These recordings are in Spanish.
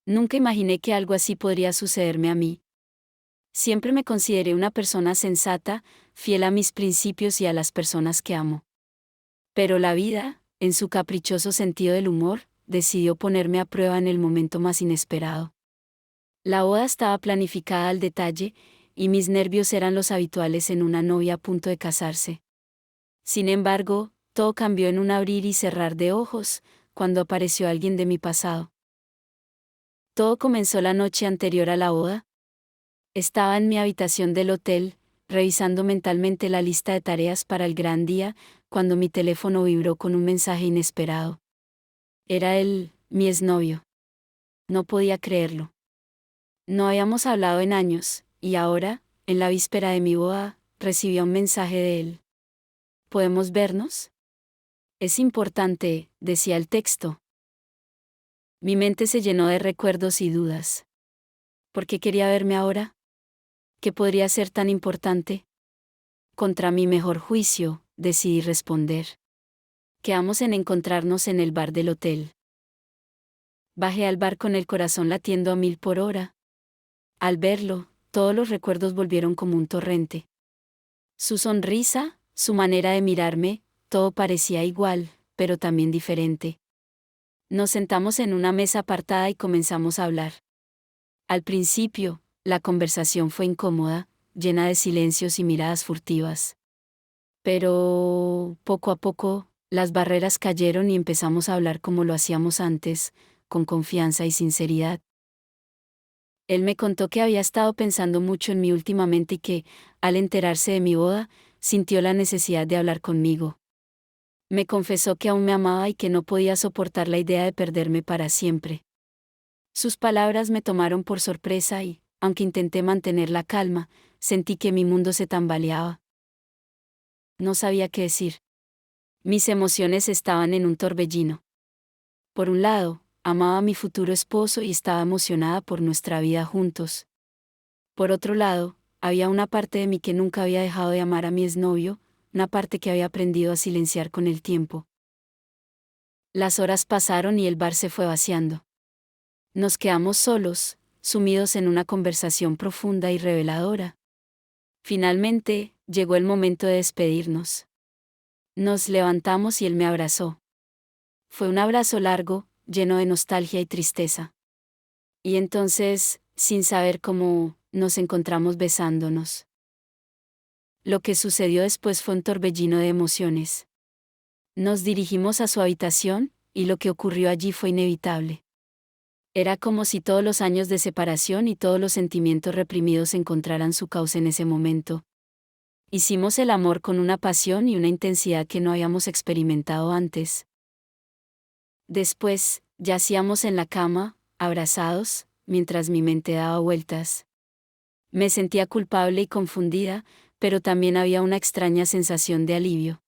Nunca imaginé que algo así podría sucederme a mí. Siempre me consideré una persona sensata, fiel a mis principios y a las personas que amo. Pero la vida, en su caprichoso sentido del humor, decidió ponerme a prueba en el momento más inesperado. La boda estaba planificada al detalle, y mis nervios eran los habituales en una novia a punto de casarse. Sin embargo, todo cambió en un abrir y cerrar de ojos, cuando apareció alguien de mi pasado. Todo comenzó la noche anterior a la boda. Estaba en mi habitación del hotel, revisando mentalmente la lista de tareas para el gran día, cuando mi teléfono vibró con un mensaje inesperado. Era él, mi exnovio. No podía creerlo. No habíamos hablado en años, y ahora, en la víspera de mi boda, recibía un mensaje de él. ¿Podemos vernos? Es importante, decía el texto. Mi mente se llenó de recuerdos y dudas. ¿Por qué quería verme ahora? ¿Qué podría ser tan importante? Contra mi mejor juicio, decidí responder. Quedamos en encontrarnos en el bar del hotel. Bajé al bar con el corazón latiendo a 1000 por hora. Al verlo, todos los recuerdos volvieron como un torrente. Su sonrisa, su manera de mirarme, todo parecía igual, pero también diferente. Nos sentamos en una mesa apartada y comenzamos a hablar. Al principio, la conversación fue incómoda, llena de silencios y miradas furtivas. Pero, poco a poco, las barreras cayeron y empezamos a hablar como lo hacíamos antes, con confianza y sinceridad. Él me contó que había estado pensando mucho en mí últimamente y que, al enterarse de mi boda, sintió la necesidad de hablar conmigo. Me confesó que aún me amaba y que no podía soportar la idea de perderme para siempre. Sus palabras me tomaron por sorpresa y, aunque intenté mantener la calma, sentí que mi mundo se tambaleaba. No sabía qué decir. Mis emociones estaban en un torbellino. Por un lado, amaba a mi futuro esposo y estaba emocionada por nuestra vida juntos. Por otro lado, había una parte de mí que nunca había dejado de amar a mi exnovio, una parte que había aprendido a silenciar con el tiempo. Las horas pasaron y el bar se fue vaciando. Nos quedamos solos, sumidos en una conversación profunda y reveladora. Finalmente, llegó el momento de despedirnos. Nos levantamos y él me abrazó. Fue un abrazo largo, lleno de nostalgia y tristeza. Y entonces, sin saber cómo, nos encontramos besándonos. Lo que sucedió después fue un torbellino de emociones. Nos dirigimos a su habitación, y lo que ocurrió allí fue inevitable. Era como si todos los años de separación y todos los sentimientos reprimidos encontraran su causa en ese momento. Hicimos el amor con una pasión y una intensidad que no habíamos experimentado antes. Después, yacíamos en la cama, abrazados, mientras mi mente daba vueltas. Me sentía culpable y confundida, pero también había una extraña sensación de alivio.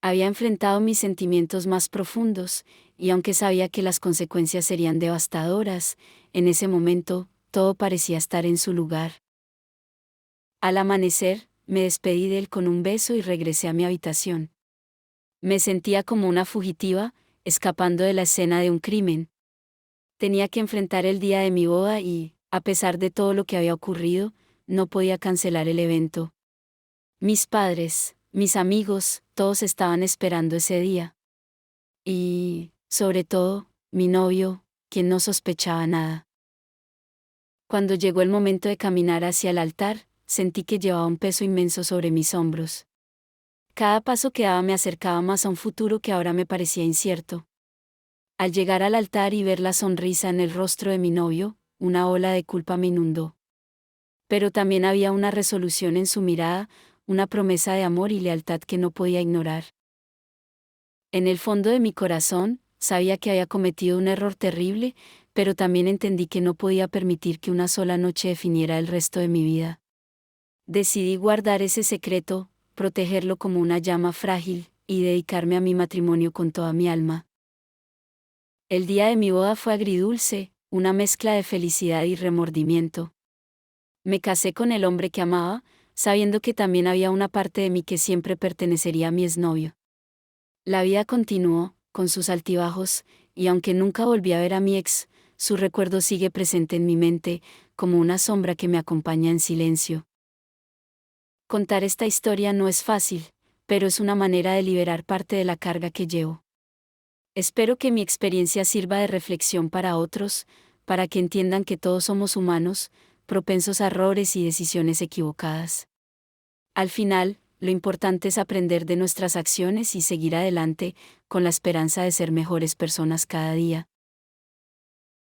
Había enfrentado mis sentimientos más profundos, y aunque sabía que las consecuencias serían devastadoras, en ese momento, todo parecía estar en su lugar. Al amanecer, me despedí de él con un beso y regresé a mi habitación. Me sentía como una fugitiva, escapando de la escena de un crimen. Tenía que enfrentar el día de mi boda y, a pesar de todo lo que había ocurrido, no podía cancelar el evento. Mis padres, mis amigos, todos estaban esperando ese día. Y, sobre todo, mi novio, quien no sospechaba nada. Cuando llegó el momento de caminar hacia el altar, sentí que llevaba un peso inmenso sobre mis hombros. Cada paso que daba me acercaba más a un futuro que ahora me parecía incierto. Al llegar al altar y ver la sonrisa en el rostro de mi novio, una ola de culpa me inundó. Pero también había una resolución en su mirada, una promesa de amor y lealtad que no podía ignorar. En el fondo de mi corazón, sabía que había cometido un error terrible, pero también entendí que no podía permitir que una sola noche definiera el resto de mi vida. Decidí guardar ese secreto, protegerlo como una llama frágil, y dedicarme a mi matrimonio con toda mi alma. El día de mi boda fue agridulce, una mezcla de felicidad y remordimiento. Me casé con el hombre que amaba, sabiendo que también había una parte de mí que siempre pertenecería a mi exnovio. La vida continuó, con sus altibajos, y aunque nunca volví a ver a mi ex, su recuerdo sigue presente en mi mente, como una sombra que me acompaña en silencio. Contar esta historia no es fácil, pero es una manera de liberar parte de la carga que llevo. Espero que mi experiencia sirva de reflexión para otros, para que entiendan que todos somos humanos, propensos a errores y decisiones equivocadas. Al final, lo importante es aprender de nuestras acciones y seguir adelante, con la esperanza de ser mejores personas cada día.